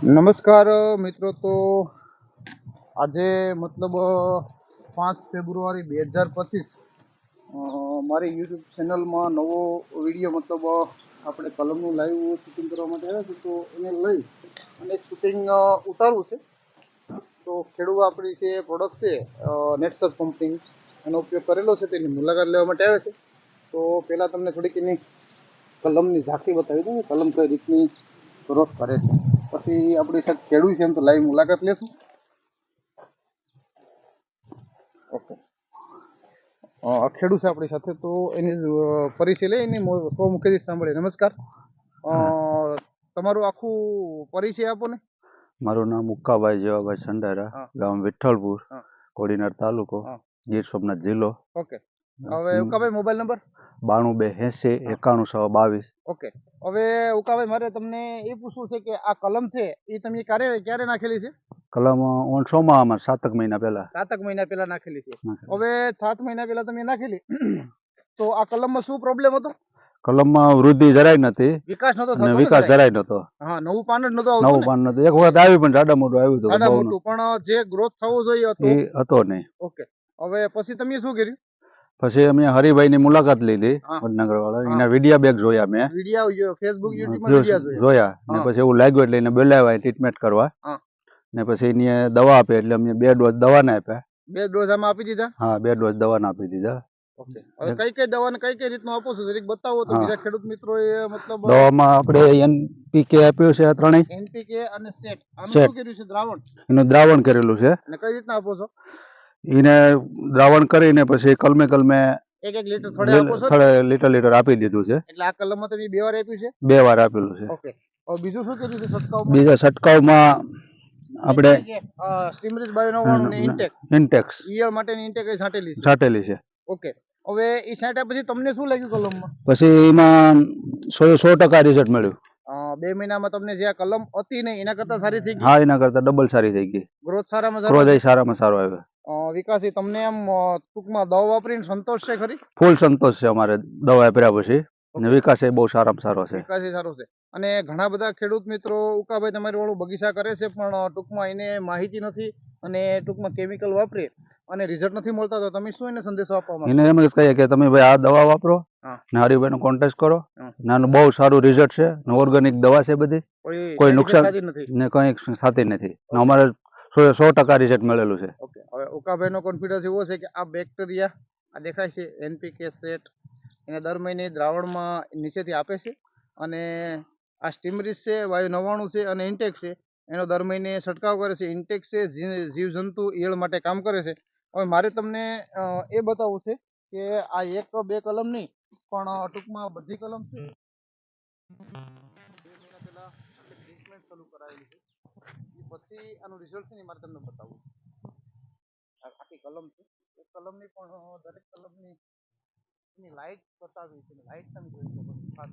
નમસ્કાર મિત્રો, તો આજે મતલબ 5 ફેબ્રુઆરી 2025 મારી યુટ્યુબ ચેનલમાં નવો વિડીયો મતલબ આપણે કલમનું લાઈવ શૂટિંગ કરવા માટે આવ્યા છે. તો એને લઈ અને શૂટિંગ ઉતારવું છે. તો ખેડૂત આપણી જે પ્રોડક્ટ છે નેટસર્ચ કંપની, એનો ઉપયોગ કરેલો છે, તેની મુલાકાત લેવા માટે આવ્યા છે. તો પહેલાં તમને થોડીક એની કલમની ઝાંખી બતાવી દઉં, કલમ કઈ રીતની ગ્રોથ કરે છે. પછી આપણી સાથે ખેડૂત છે, એમ તો લાઈવ મુલાકાત લેશું. ઓકે, ખેડૂત છે આપણી સાથે, તો એની પરિચય લઈ એની મુખ્યથી સાંભળીએ. નમસ્કાર, તમારું આખું પરિચય આપો ને. મારું નામ ઉક્કાભાઈ જેવાભાઈ સંડારા, ગામ વિઠ્ઠલપુર, કોડીનાર તાલુકો, ગીર સોમનાથ જિલ્લો. ઓકે, હવે ઉકાભાઈ મોબાઈલ નંબર 9282819122. ઓકે, હવે ઉકાભાઈ મારે તમને એ પૂછવું છે કે આ કલમ છે એ તમે ક્યારે નાખેલી છે? કલમ ઓનસોમાં 7 મહિના પહેલા. 7 મહિના પહેલા નાખેલી છે. હવે 7 મહિના પહેલા તમે નાખેલી, તો આ કલમમાં શું પ્રોબ્લેમ હતો? કલમમાં વૃદ્ધિ જરાય નથી, વિકાસ નતો થતો, વિકાસ જરાય નતો. હા, નવું પાન જ નતો આવતું. નવું પાન નતું, એક વખત આવ્યું પણ જાડા મોટું આવ્યું હતું, જાડા મોટું, પણ જે ગ્રોથ થવો જોઈએ હતો નહીં. ઓકે, હવે પછી તમે શું કર્યું? પછી અમે હરિભાઈ ની મુલાકાત લીધી, વડનગર વાળા, એના વિડિયા બેગ જોયા, મેં વિડિયા ફેસબુક યુટ્યુબમાં જોયા, ને પછી એવું લાગ્યું એટલે એને બોલાવ્યા ટ્રીટમેન્ટ કરવા. ને પછી એની દવા આપી, એટલે અમે 2 ડોઝ દવાના આપ્યા. 2 ડોઝ આમાં આપી દીધા? હા, 2 ડોઝ દવાના આપી દીધા. ઓકે, હવે કઈ દવાને કઈ રીતનું આપો છો જરીક બતાવો તો બીજા ખેડૂત મિત્રો એ મતલબ. દવામાં આપણે એનપીકે આપ્યું છે, આ ત્રણેય એનપીકે અને સેટ. આનું શું કર્યું છે? દ્રાવણ. એનું દ્રાવણ કરેલું છે. અને કઈ રીતના આપો છો? એને દ્રાવણ કરીને પછી કલમે 1 લીટર થોડે લીટર આપી દીધું છે. એટલે આ કલમમાં તમે 2 વાર આપ્યું છે? 2 વાર આપેલું છે. ઓકે, હવે બીજું શું કર્યું છે છંટકાવમાં? બીજા છંટકાવમાં આપણે સ્ટીમરીઝ બાયો 99 ને ઇન્ટેક્સ ઈયળ માટેની ઇન્ટેક છાંટેલી છે. ઓકે, હવે એ છાંટ્યા પછી તમને શું લાગ્યું કલમમાં? પછી એમાં 100% રિઝલ્ટ મળ્યું. 2 મહિનામાં તમને જે આ કલમ હતી ને એના કરતા સારી થઈ ગઈ? હા, એના કરતા ડબલ સારી થઈ ગઈ. ગ્રોથ સારામાં સારો આવ્યો. વિકાસ, તમને આમ ટૂંકમાં દવા વાપરીને સંતોષ છે ખરી? ફૂલ સંતોષ છે અમારે દવા આપ્યા પછી. વિકાસ એ બહુ સારામાં સારો છે. વિકાસ એ સારો છે. અને ઘણા બધા ખેડૂત મિત્રો ઉકાભાઈ તમારી વાળું બગીચા કરે છે, પણ ટૂંકમાં એને માહિતી નથી અને ટૂંકમાં કેમિકલ વાપરે અને રિઝલ્ટ નથી મળતા, તો તમે શું એને સંદેશો આપવા માંગો? એને એમ જ કહીએ કે તમે ભાઈ આ દવા વાપરો, હરિભાઈ નો કોન્ટેક્ટ કરો, નાનું બહુ સારું રિઝલ્ટ છે, ઓર્ગેનિક દવા છે બધી, કોઈ નુકસાન ને કઈ થતી નથી. અમારે 100% રિઝલ્ટ મળેલું છે. ઓકે, હવે ઉકાભાઈ નો કોન્ફિડન્સ એવો છે કે આ બેક્ટેરિયા આ દેખાય છે એનપીકે સેટ, એને દર મહિને દ્રાવણમાં નીચેથી આપે છે. અને આ સ્ટીમરીઝ છે, વાયુ 99 છે અને ઇન્ટેક્સ છે, એનો દર મહિને છંટકાવ કરે છે. ઇન્ટેક્સ છે જીવજંતુ ઈયળ માટે કામ કરે છે. હવે મારે તમને એ બતાવવું છે કે આ 1-2 કલમ નહીં, પણ ટૂંકમાં બધી કલમ છે 2 મહિના પહેલા ટ્રીટમેન્ટ ચાલુ કરાવેલી છે. એ પછી આનું રિઝલ્ટ છે ને મારે તમને બતાવવું. આખી કલમ છે, એક કલમની પણ દરેક કલમની એની લાઇટ બતાવી છે. લાઇટ તમે જોઈ શકો છો. ખાસ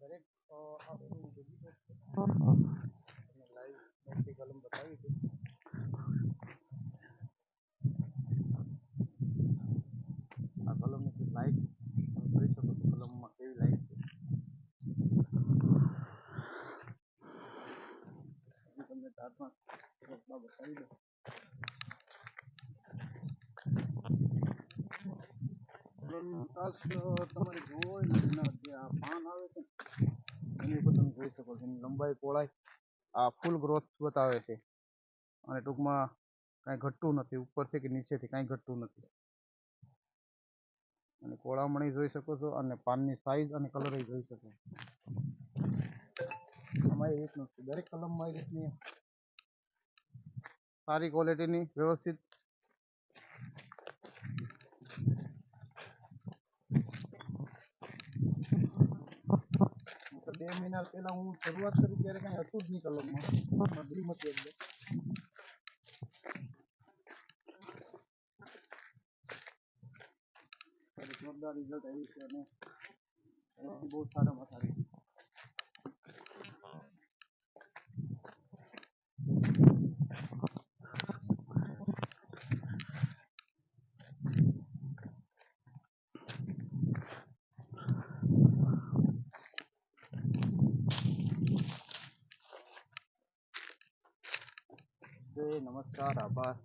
દરેક લાઈવ મોટી કલમ બતાવી છે. આ કલમની લાઈટ તમે જોઈ શકો છો, કલમમાં કેવી લાઈટ છે. તમને તારમાં બતાવી દો. તમારે જોવો હોય ને એના જે આ પાન આવે છે એની ઉપર તમે જોઈ શકો છો, એની લંબાઈ પહોળાઈ આ ફૂલ ગ્રોથ બતાવે છે. અને ટૂંકમાં કાંઈ ઘટતું નથી, ઉપરથી કે નીચેથી કાંઈ ઘટતું નથી. અને કોળામણી જોઈ શકો છો, અને પાનની સાઈઝ અને કલર જોઈ શકો છો. આમાં એ રીતનું છે. દરેક કલમમાં એ રીતની સારી ક્વોલિટીની વ્યવસ્થિત તો 2 મહિના પહેલા હું શરૂઆત કરી ત્યારે કાંઈ હતું જ નહીં કલમમાં ડ્રીમ હતી એટલે જોરદાર રિઝલ્ટ આવ્યું છે અને બહુ સારામાં સારી નમસ્કાર આભાર.